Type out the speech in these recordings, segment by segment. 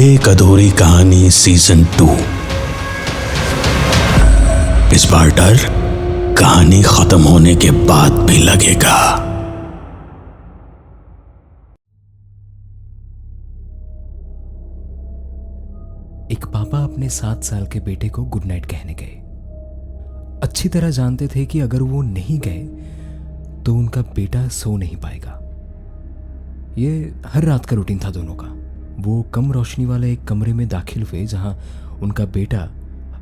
एक अधूरी कहानी सीजन 2। इस बार डर कहानी खत्म होने के बाद भी लगेगा। एक पापा अपने 7 साल के बेटे को गुड नाइट कहने गए। अच्छी तरह जानते थे कि अगर वो नहीं गए तो उनका बेटा सो नहीं पाएगा। ये हर रात का रूटीन था दोनों का। वो कम रोशनी वाले एक कमरे में दाखिल हुए जहां उनका बेटा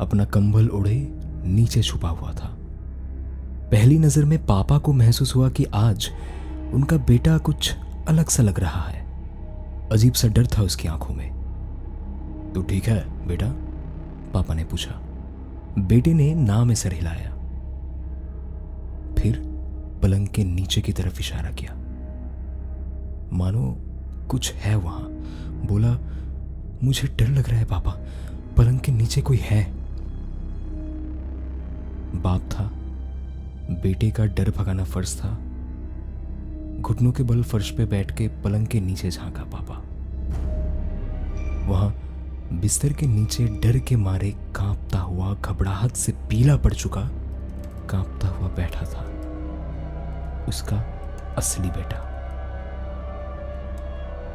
अपना कंबल ओढ़े नीचे छुपा हुआ था। पहली नजर में पापा को महसूस हुआ कि आज उनका बेटा कुछ अलग सा लग रहा है। अजीब सा डर था उसकी आंखों में। "तू ठीक है बेटा?" पापा ने पूछा। बेटे ने ना में सर हिलाया, फिर पलंग के नीचे की तरफ इशारा किया, मानो कुछ है वहां। बोला, "मुझे डर लग रहा है पापा, पलंग के नीचे कोई है।" बाप था, बेटे का डर भगाना फर्ज था। घुटनों के बल फर्श पे बैठ के पलंग के नीचे झांका पापा। वहां बिस्तर के नीचे डर के मारे कांपता हुआ, घबराहट से पीला पड़ चुका, कांपता हुआ बैठा था उसका असली बेटा।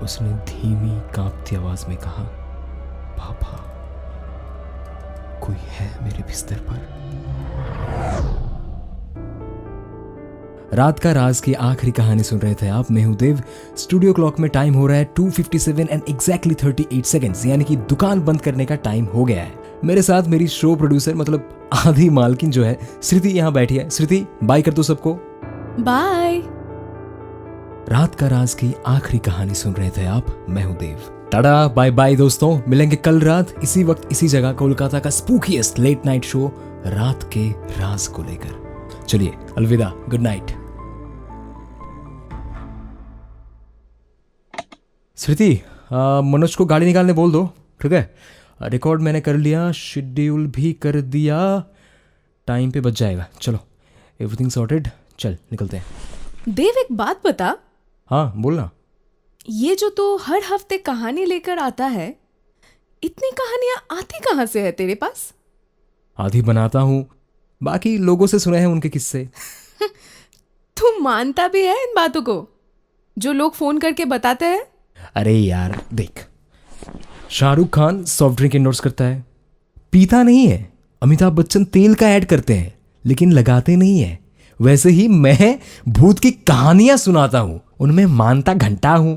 उसने धीमी कांपती आवाज में कहा, "पापा, कोई है मेरे बिस्तर पर?" रात का राज की आखिरी कहानी सुन रहे थे आप। मैं हूं देव। स्टूडियो क्लॉक में टाइम हो रहा है 2:57 एंड एग्जैक्टली 38 सेकेंड्स, यानी कि दुकान बंद करने का टाइम हो गया है। मेरे साथ मेरी शो प्रोड्यूसर मतलब आधी मालकिन जो है श्रुति यहाँ बैठी है। श्रुति, बाय कर दो सबको। बाय। रात का राज की आखिरी कहानी सुन रहे थे आप। मैं हूं देव। टाटा, बाय बाय दोस्तों। मिलेंगे कल रात इसी वक्त इसी जगह कोलकाता का स्पूकीएस्ट लेट नाइट शो रात के राज को लेकर। चलिए अलविदा, गुड नाइट। श्रुति, मनोज को गाड़ी निकालने बोल दो, ठीक है? रिकॉर्ड मैंने कर लिया, शेड्यूल भी कर दिया, टाइम पे बच जाएगा। चलो, एवरीथिंग सॉर्टेड, चल निकलते हैं। देव, एक बात बता। हाँ बोलना। ये जो तू हर हफ्ते कहानी लेकर आता है, इतनी कहानियां आती कहाँ से है तेरे पास? आधी बनाता हूँ, बाकी लोगों से सुने हैं उनके किस्से। तू मानता भी है इन बातों को जो लोग फोन करके बताते हैं? अरे यार देख, Shahrukh Khan soft drink endorse करता है, पीता नहीं है। अमिताभ बच्चन तेल का ऐड करते हैं लेकिन लगाते नहीं है। वैसे ही मैं भूत की कहानियां सुनाता हूं, उनमें मानता घंटा हूं।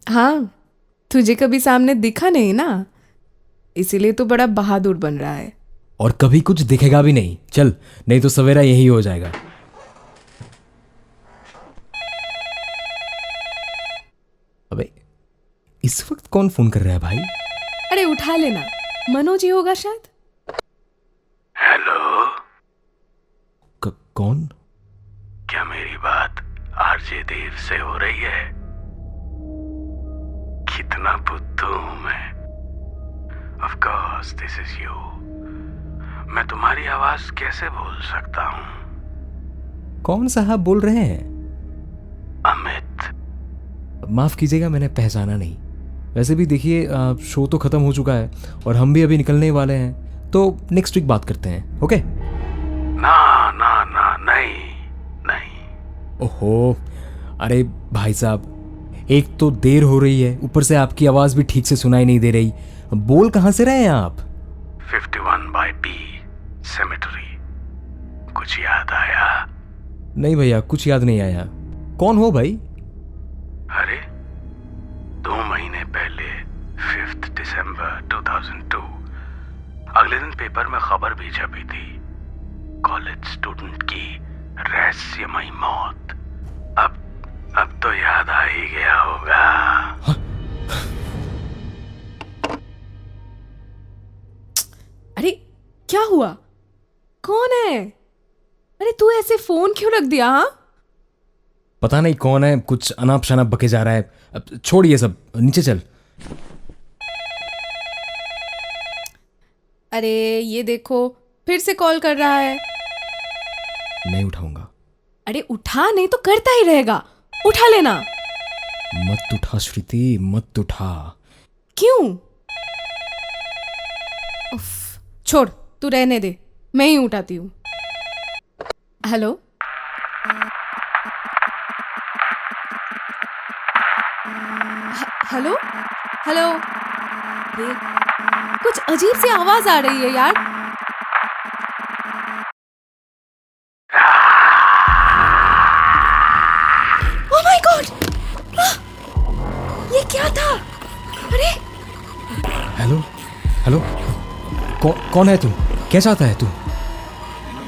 हाँ, तुझे कभी सामने दिखा नहीं ना, इसीलिए तो बड़ा बहादुर बन रहा है। और कभी कुछ दिखेगा भी नहीं। चल, नहीं तो सवेरा यही हो जाएगा। अबे इस वक्त कौन फोन कर रहा है भाई? अरे उठा लेना, मनोज ही होगा शायद। हेलो, कौन? क्या मेरी बात आरजे देव से हो रही है? कितना बुद्धू हूं मैं। Of course this is you. मैं तुम्हारी आवाज कैसे भूल सकता हूं? कौन साहब बोल रहे हैं? अमित। माफ कीजिएगा, मैंने पहचाना नहीं। वैसे भी देखिए, शो तो खत्म हो चुका है और हम भी अभी निकलने वाले हैं, तो नेक्स्ट वीक बात करते हैं, ओके? ना ना ना, नहीं। ओहो, अरे भाई साहब, एक तो देर हो रही है, ऊपर से आपकी आवाज भी ठीक से सुनाई नहीं दे रही। बोल कहां से रहे हैं आप? 51/B cemetery. कुछ याद आया? नहीं भैया, कुछ याद नहीं आया। कौन हो भाई? अरे 2 महीने पहले 5 दिसंबर 2002 अगले दिन पेपर में खबर भी छपी थी, कॉलेज स्टूडेंट की रहस्यमयी मौत। अब तो याद आ ही गया होगा। अरे क्या हुआ? कौन है? अरे तू ऐसे फोन क्यों रख दिया? हाँ, पता नहीं कौन है, कुछ अनाप शनाप बके जा रहा है। अब छोड़ ये सब, नीचे चल। अरे ये देखो, फिर से कॉल कर रहा है। नहीं उठाऊंगा। अरे उठा, नहीं तो करता ही रहेगा। उठा लेना। मत उठा श्रुति, मत उठा। क्यों? छोड़, तू रहने दे, मैं ही उठाती हूँ। Hello, hello hello. अरे, कुछ अजीब सी आवाज आ रही है यार। ओह माय गॉड, ये क्या था? अरे हेलो हेलो, कौन है तू? क्या चाहता है तू?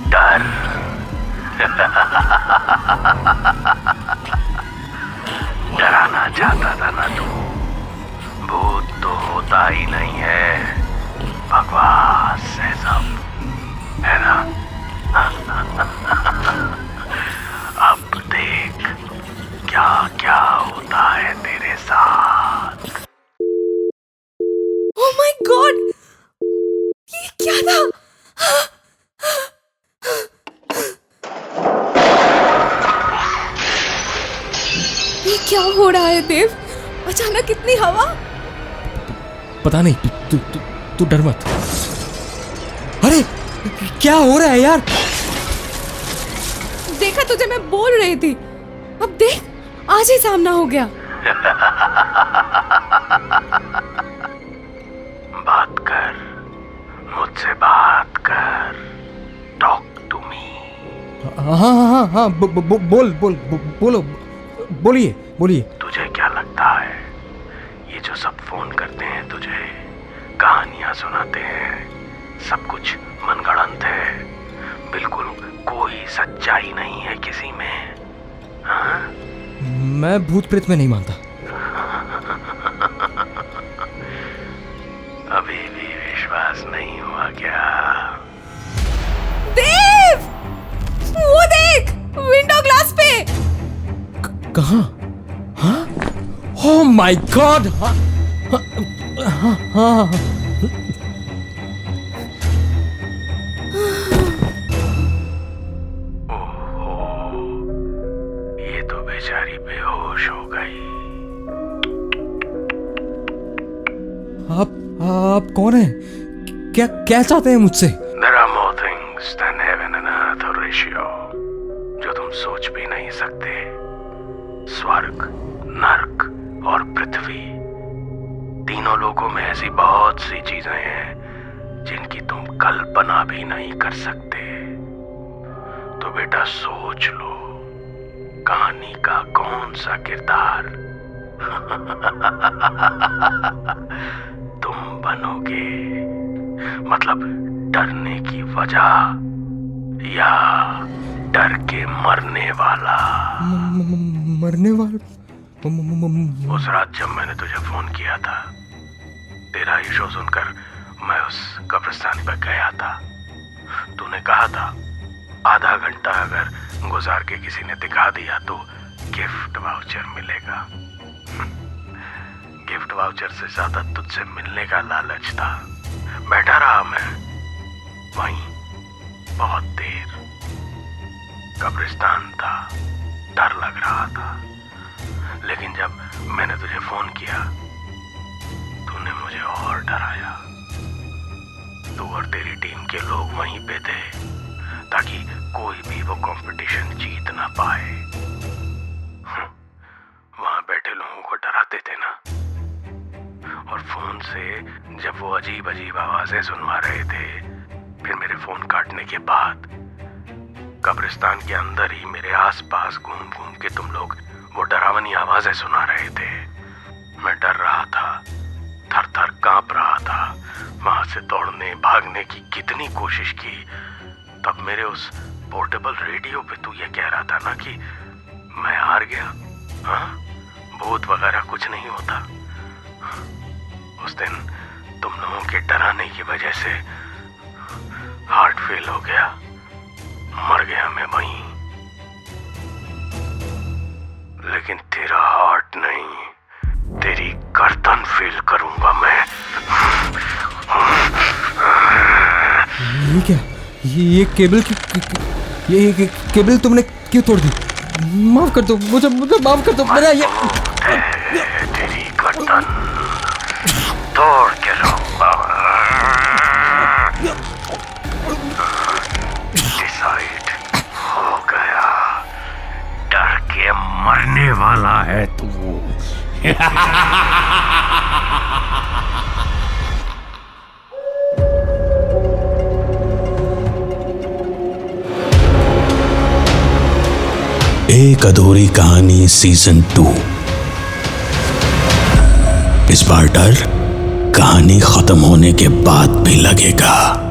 डर। डराना चाहता था ना तू? भूत तो होता ही नहीं है, बकवास है सब, है ना? अब देख क्या क्या होता है तेरे साथ। ओह माय गॉड, ये क्या था? ये क्या हो रहा है देव? अचानक इतनी हवा। पता नहीं, तू डर मत। अरे क्या हो रहा है यार? देखा तुझे, मैं बोल रही थी। अब देख, आज ही सामना हो गया। बात कर, मुझसे बात कर, टॉक टू मी। हाँ, बोलो, बोलिए। तुझे क्या लगता है ये जो सब फोन करते हैं तुझे, कहानियां सुनाते हैं, सब कुछ मनगढ़ंत है? बिल्कुल कोई सच्चाई नहीं है किसी में, हाँ? मैं भूत प्रेत में नहीं मानता। अभी भी विश्वास नहीं हुआ क्या? देव, वो देख, विंडो ग्लास पे। कहाँ? हाँ? Oh my God! हाँ। ओहो, ये तो बेचारी बेहोश हो गई। आप कौन हैं? क्या चाहते हैं मुझसे? There are more things than heaven and earth, Horatio, जो तुम सोच भी नहीं सकते। स्वर्ग, नर्क और पृथ्वी, तीनों लोकों में ऐसी बहुत सी चीजें हैं जिनकी तुम कल्पना भी नहीं कर सकते। तो बेटा सोच लो, कहानी का कौन सा किरदार तुम बनोगे? मतलब डरने की वजह या डर के मरने वाला? मरने वाला? उस रात जब मैंने तुझे फोन किया था, तेरा इशू सुनकर मैं उस कब्रिस्तान पर गया था। तूने कहा था आधा घंटा अगर गुजार के किसी ने दिखा दिया तो गिफ्ट वाउचर मिलेगा। गिफ्ट वाउचर से ज्यादा तुझसे मिलने का लालच था। बैठा रहा मैं वहीं बहुत देर। कब्रिस्तान था, डर लग रहा था, लेकिन जब मैंने तुझे फोन किया तूने मुझे और डराया। तू और तेरी टीम के लोग वहीं पे थे ताकि कोई भी वो कंपटीशन जीत ना पाए। वहां बैठे लोगों को डराते थे ना, और फोन से जब वो अजीब अजीब आवाजें सुनवा रहे थे, फिर मेरे फोन काटने के बाद कब्रिस्तान के अंदर ही मेरे आसपास घूम घूम के तुम लोग वो डरावनी आवाजें सुना रहे थे। मैं डर रहा था, थर थर कांप रहा था। वहां से दौड़ने भागने की कितनी कोशिश की, तब मेरे उस पोर्टेबल रेडियो पे तू ये कह रहा था ना कि मैं हार गया, हाँ, भूत वगैरह कुछ नहीं होता। उस दिन तुम लोगों के डराने की वजह से हार्ट फेल हो गया, मर गया मैं वहीं। लेकिन तेरा हार्ट नहीं, तेरी गर्दन फेल करूंगा मैं। ये क्या? ये केबल ये केबल तुमने क्यों तोड़ दी? माफ कर दो मुझे माफ कर दो। मेरा ये तेरी गर्दन तोड़ के रहूंगा। एक अधूरी कहानी सीजन 2। इस बार डर कहानी खत्म होने के बाद भी लगेगा।